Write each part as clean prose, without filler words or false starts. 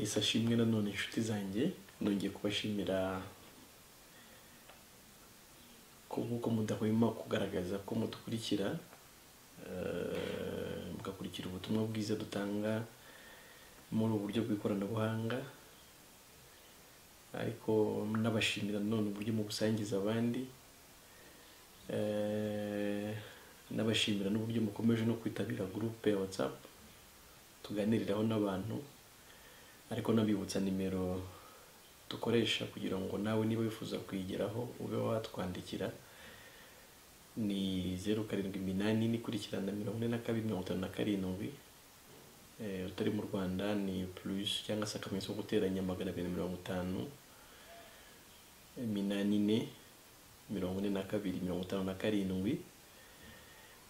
Ishimwe nanone inshuti zanjye nongeye kubashimira ko nkuko mudahwema kugaragaza ko mudukurikira mugakurikira ubutumwa bwiza dutanga muri uburyo bw'ikoranabuhanga, ariko nabashimira none uburyo mu busangiza abandi, nabashimira n'uburyo mukomeje no kwitabira groupe ya WhatsApp tuganiriraho n'abantu, ariko nabibutsa nimero dukoresha kugira ngo nawe niba wifuza kuyigeraho ube watwandikira. Ni 0788 ikurikirana 42 utari mu Rwanda ni plus cyangwa se akamenyetso ko guteranya 250 8 42 57.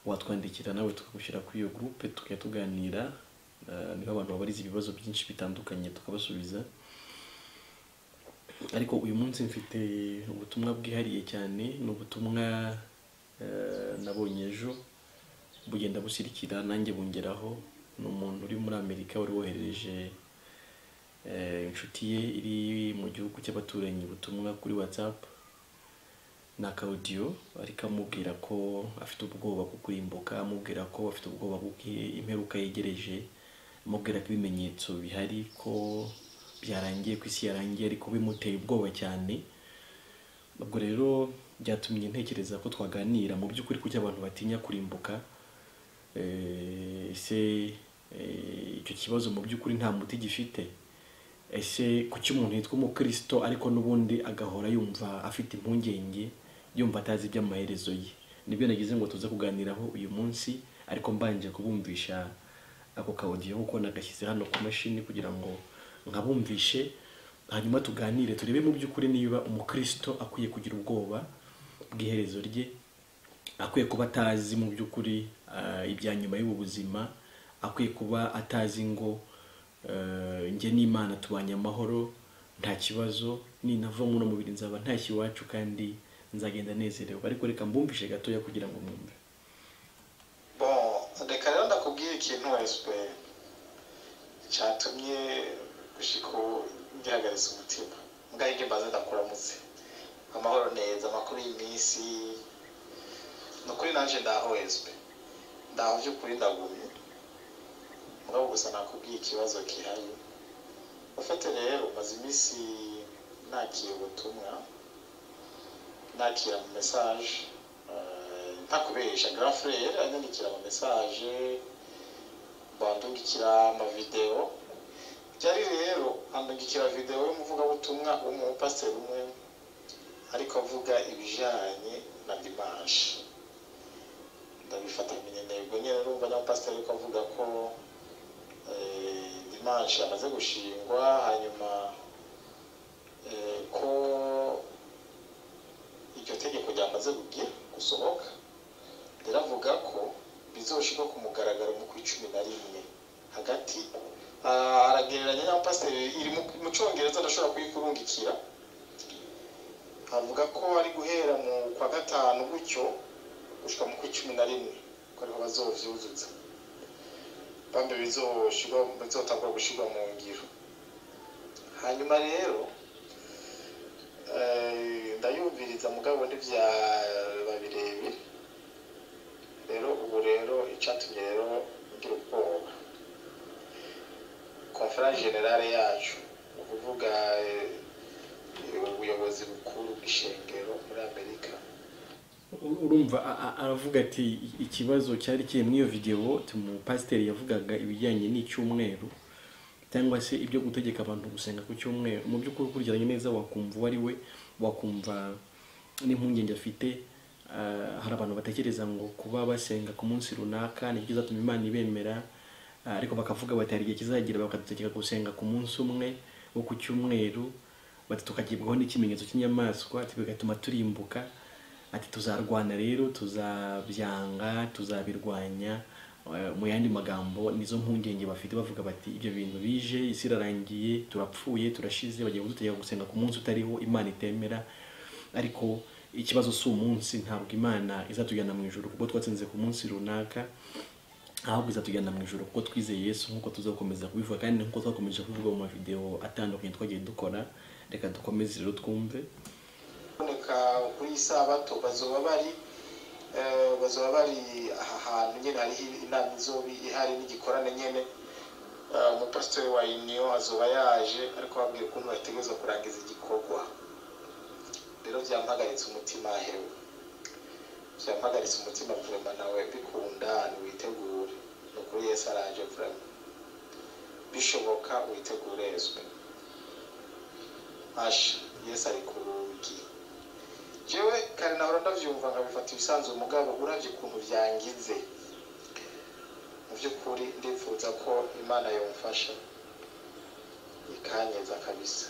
Watwandikira nawe tukagushyira kuri iyo groupe tukajya tuganira, niho abantu babariza ibibazo byinshi bitandukanye tukabasubiza. Ariko uyu munsi mfite ubutumwa bwihariye cyane, ni ubutumwa nabonye ejo bugenda busirikira nanjye bungeraho. Ni umuntu uri muri Amerika wari woherereje inshuti ye iri mu gihugu cy'abaturanyi ubutumwa kuri WhatsApp na audio, ariko amubwira ko afite ubwoba bwo kurimbuka, amubwira ko afite ubwoba bw'uko imperuka yegereje, amubwira ko ibimenyetso bihari ko byarangiye, ku isi yarangiye, ariko bimuteye ubwoba cyane. Ubwo rero byatumye ntekereza ko twaganira mu by'ukuri kuki abantu batinya kurimbuka. Ese icyo kibazo mu by'ukuri nta muti gifite? Ese kuki umuntu yitwa umukristo ariko n'ubundi agahora yumva afite impungenge, yumva atazi iby'amaherezo ye? Nibyo nagize ngo tuze kuganiraho uyu munsi, ariko mbanje kubumvisha ako audio kuko nagashyize hano ku mashini kugira ngo nkabumvishe, hanyuma tuganire turebe mu by'ukuri niba umukristo akwiye kugira ubwoba bw'iherezo rye, akwiye kuba atazi mu by'ukuri ibya nyuma y'ubu buzima, akwiye kuba atazi ngo njye n'Imana tubanye amahoro nta kibazo, ninava mu mubiri nzaba ntashye iwacu kandi nzagenda nezerewe. Ariko reka mbumvishe gatoya kugira ngo mwumve. Bon, reka rero ndakubwira ikintu wese cyatumye gushika ngihagaritse umutima. Mbwa ige mbaze ndakuramutse amahoro neza, amakuru y'iminsi nukuri nanje ndaho wese ndaho by'ukuri ndagumye. Mugabo gusa nakubwiye ikibazo kihari. Ufite rero maze iminsi nakira ubutumwa, nakira mu message, ntakubesha grand frère anyandikira mu message, bandungikira ama video. Byari rero andungikira video y'umuvugabutumwa w'umupasiteri umwe ariko avuga ibijanye na dimanche. Ndabifata ntego nyine urumva na pasiteri ariko avuga ko dimanche amaze gushingwa, hanyuma ko iryo tegeko ryamaze gusohoka. Riravuga ko bizoshika ku mugaragaro mu 11 hagati. Aragereranya na pasiteri iri mu Cyongereza, ndashobora kuyikurungikira. Avuga ko ari guhera mu kwa gatanu gutyo gushika mu 11 ko ariho bazovyuzuza, bambe bizotangwa gushirwa mu ngiro. Hanyuma rero ndayumviriza mugabo n'ivya babirebi. Rero ubu rero icatumye rero ngira ubwoba, conference generale yacu ukuvuga ubuyobozi bukuru bw'ishengero muri Amerika. Urumva aravuga ati ikibazo cyari kiri muri iyo video, mu pasiteri yavugaga ibijyanye n'icyumweru cyangwa se ibyo gutegeka abantu gusenga ku cyumweru. Mu by'ukuri ukurikiranye neza wakumva wari we, wakumva n'impungenge afite. Hari abantu batekereza ngo kuba basenga ku munsi runaka ni kizatuma Imana ibemera, ariko bakavuga bati hari igihe kizagira bakadutegeka gusenga ku munsi umwe wo ku cyumweru, bati tukagibwaho n'ikimenyetso cy'inyamaswa bigatuma turimbuka. Ati tuzarwana rero, tuzabyanga, tuzabirwanya. Mu yandi magambo nizo mpungenge bafite, bavuga bati ibyo bintu bije, isi irarangiye, turapfuye, turashize, bagiye kudutegeka gusenga ku munsi utariho, Imana itemera. Ariko ikibazo si umunsi, ntabwo Imana izatujyana mu ijuru kuko twatsinze ku munsi runaka. ahubwo izatujyana mu ijoro kuko twizeye Yesu, nk'uko tuzakomeza kubivuga kandi nk'uko twakomeje kubivuga mu mavideo atandukanye twagiye dukora. Reka dukomeze rero twumve. Boneka kuri isabato bazoba bari aha hantu nyene hari inama izobi ihari n'igikorane nyene. Umupasiteri wa Union azoba yaje ariko babwiye ukuntu bategereza kurangiza igikorwa. Rero vyampagaritse umutima hewe, vyampagaritse umutima vraiment, nawe bikunda witegure no kuri Yesu araje vraiment, bishoboka witegure Yesu. Asha Yesu ari ku rugi. Jewe kare nahora ndavyumva nkabifata ibisanzwe, umugabo uravye ukuntu vyangize mu by'ukuri ndifuza ko Imana yomfasha ikanyeza kabisa.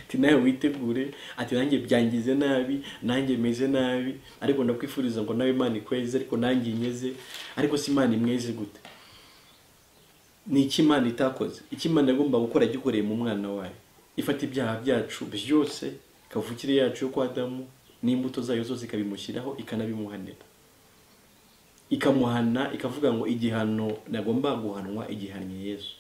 Ati nawe witegure, ati nanjye byangize nabi, nanjye meze nabi, ariko ndakwifuriza ngo nawe Imana ikweze, ariko nanjye inyeze. Ariko si Imana imweze gute? Ni iki Imana itakoze? Iki Imana yagomba gukora gikoreye mu mwana wayo? Ifata ibyaha byacu byose, kavukire yacu yo kwa Adamu n'imbuto zayo zose ikabimushyiraho, ikanabimuhanira, ikamuhana, ikavuga ngo igihano nagomba guhanwa igihannye Yesu.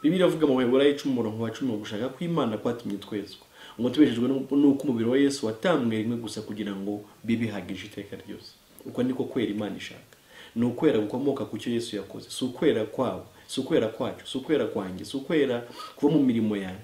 Bibiliya ivuga mu Baheburayo 10:10 gushaka kw'Imana kwatumye twezwa, ngo tubeshejwe nuko umubiri wa Yesu watambwe rimwe gusa kugira ngo bibihagije iteka ryose. Uko niko kwera Imana ishaka. Ni ukwera gukomoka ku cyo Yesu yakoze, si ukwera kwawe, si ukwera kwacu, si ukwera kwanjye, si ukwera kuba mu mirimo yawe.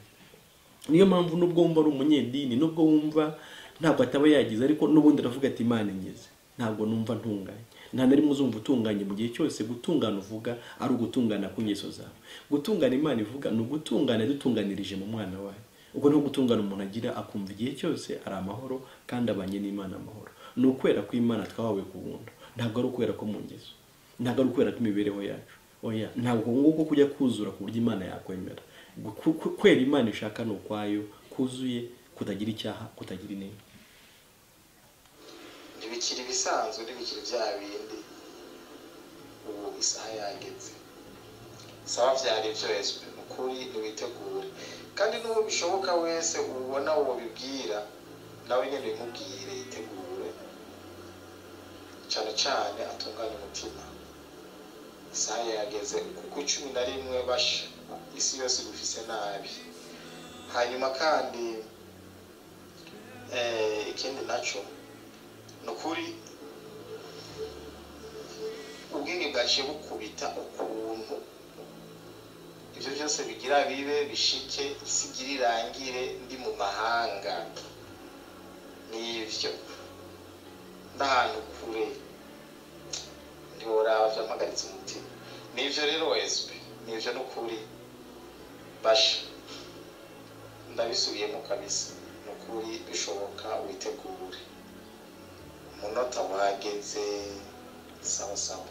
Niyo mpamvu nubwo wumva ari umunyedini, nubwo wumva ntabwo ataba yagize, ariko nubundi aravuga ati Imana ingeze, ntabwo numva ntunganye. Nta nari muzumva utunganye mu gihe cyose. Gutungana uvuga ari ugutungana ku ngeso zawe. Gutungana Imana ivuga ni ugutungana dutunganirije mu mwana wayo. Ubwo no gutungana umuntu agira akumva igihe cyose ari amahoro kandi abanye n'Imana amahoro. Ni ukwera ko Imana twahawe ku buntu, ntabwo ari ukwera ko mu ngeso, ntabwo ari ukwera ko imibereho yacu. Oya, ntabwo nguko kujya kuzura ku buryo Imana yakwemera. Kwera Imana ishaka ni ukwayo, kuzuye, kutagira icyaha, kutagira inenge. Ntibikiri bisanzwe, ntibikiri bya bindi. Ubu isaha yageze, sawa vyari byo Yesu, ukuri niwitegure. Kandi n'uwo bishoboka wese ubona uwo bibwira, nawe nyene bimubwire yitegure, cyane cyane atunganye umutima. Isaha yageze kuko 11 basha isi yose gufise nabi. Hanyuma kandi ikindi naco nukuri ubwenge bwaciye bukubita ukuntu ibyo byose bigira bibe bishike, isi igira irangire ndi mu mahanga. Nivyo ndahantu kure ndiboraba vyampagaritse umutima. Nivyo rero Yesu, nivyo nukuri basha ndabisubiyemo kabisa. Nukuri bishoboka witegure, umunota wageze. Sawa sawa.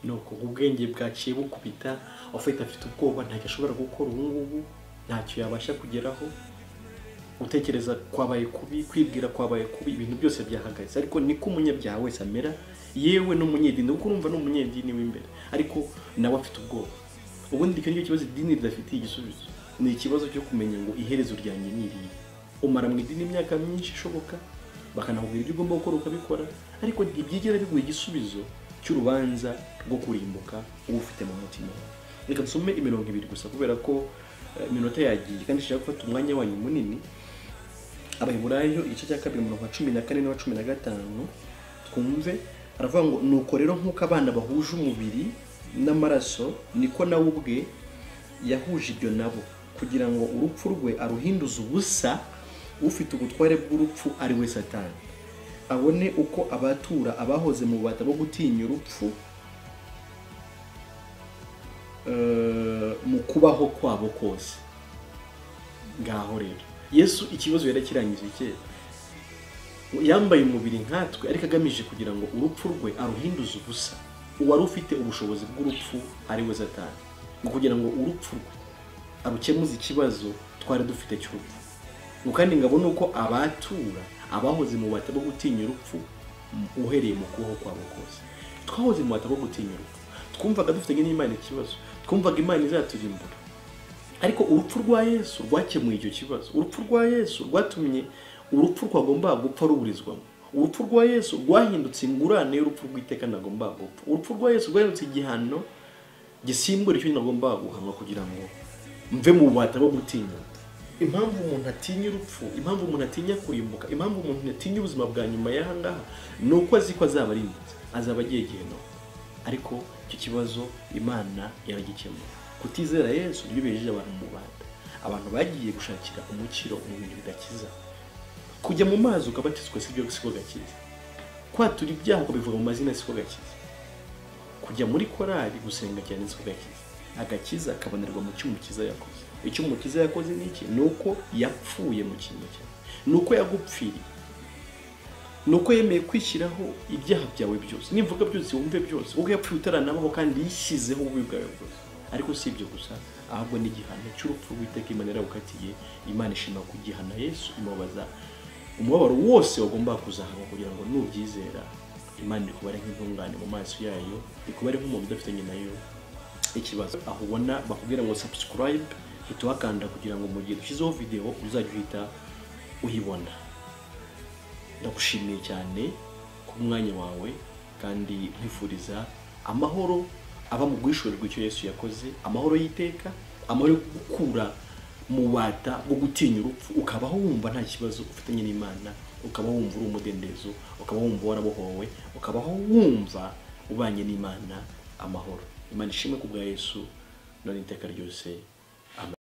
Nuko ubwenge bwaciye bukubita, ufite afite ubwoba, ntacyo ashobora gukora ubu ngubu, ntacyo yabasha kugeraho. Utekereza kwabaye kubi, kwibwira kwabaye kubi, ibintu byose byahagaze. Ariko niko umunyabyaha wese amera, yewe n'umunyedini, kuko urumva n'umunyedini w'imbere, ariko nawe afite ubwoba. Ubundi icyo kibazo idini ridafitiye igisubizo, ni ikibazo cyo kumenya ngo iherezo ryanjye ni irihe. Umara mu idini imyaka myinshi ishoboka, bakanakubwira ibyo ugomba gukora ukabikora, ariko ntibyigera biguha igisubizo cy'urubanza rwo kurimbuka uba ufite mu mutima. Reka dusome 2 gusa kubera ko iminota yagiye kandi nshaka gufata umwanya wanyu munini. Abaheburayo igice cya 2:14 na 15 twumve. Aravuga ngo nuko rero nk'uko abana bahuje umubiri n'amaraso, niko nawe ubwe yahuje ibyo nabo, kugira ngo urupfu rwe aruhinduze ubusa, ufite ubutware bw'urupfu ari we Satani, abone uko abatura abahoze mu bubata bwo gutinya urupfu mu kubaho kwabo kose. Ngaho rero Yesu ikibazo yarakirangije kera, yambaye umubiri nkatwe, ariko agamije kugira ngo urupfu rwe aruhinduze ubusa. Uwari ufite ubushobozi bw'urupfu ari we Satani, ngo kugira ngo urupfu rwe arukemuze ikibazo twari dufite cy'urupfu. Ngo kandi ngabone uko abatura abahoze mu bubata bwo gutinya urupfu uhereye mu kubaho kwabo kose. Twahoze mu bubata bwo gutinya urupfu, twumvaga dufite n'Imana ikibazo, twumvaga Imana izaturimbura. Ariko urupfu rwa Yesu rwakemuye icyo kibazo. Urupfu rwa Yesu rwatumye urupfu rwagomba gupfa ruburizwamo. urupfu rwa Yesu rwahindutse ingurane y'urupfu rw'iteka nagomba gupfa. Urupfu rwa Yesu rwahindutse igihano gisimbura icyo nagomba guhanwa kugira ngo mve mu bubata bwo gutinya. Impamvu umuntu atinya urupfu, impamvu umuntu atinya kurimbuka, impamvu umuntu atinya ubuzima bwa nyuma y'aha ngaha ni uko azi ko azaba ari mwiza, azaba agiye giheno. Ariko icyo kibazo Imana yaragikemura. Kutizera Yesu nibyo bejeje abantu mu bubata. Abantu bagiye gushakira umukiro mu bintu bidakiza. Kujya mu mazi ukabatizwa sibyo siko gakiza. Kwatura ibyaha ukabivuga mu mazina siko gakiza. Kujya muri korali gusenga cyane siko gakiza. Agakiza kabonerwa mu cy'umukiza yakoze. Icyo umukiza yakoze ni iki? Nuko yapfuye mu kintu cye. Nuko yagupfiriye. Nuko yemeye kwishyiraho ibyaha byawe byose. Nimvuga byose wumve byose. Uko yapfuye utaranabaho kandi yishyizeho ububi bwawe bwose. Ariko si ibyo gusa, ahubwo n'igihano cy'urupfu rw'iteka Imana yarawukatiye. Imana ishima kugihana Yesu imubaza umubabaro wose wagomba kuzahaba kugira ngo nubyizera Imana ikubare nk'intungane mu maso yayo, ikubare nk'umuntu udafitanye nayo ikibazo. Aho ubona bakubwira ngo subscribe, hita wakanda kugira ngo mu gihe dushyizeho video uzajya uhita uyibona. Ndagushimiye cyane ku mwanya wawe kandi nkwifuriza amahoro aba mu bwishoborwa icyo Yesu yakoze, amahoro y'iteka, amahoro yo gukura mu bata bwo gutinya urupfu, ukabaho wumva nta kibazo ufitanye n'Imana, ukabaho wumva uri umudendezo, ukabaho wumva warabohowe, ukabaho wumva ubanye n'Imana amahoro. Imana ishimwe ku bwa Yesu none iteka ryose.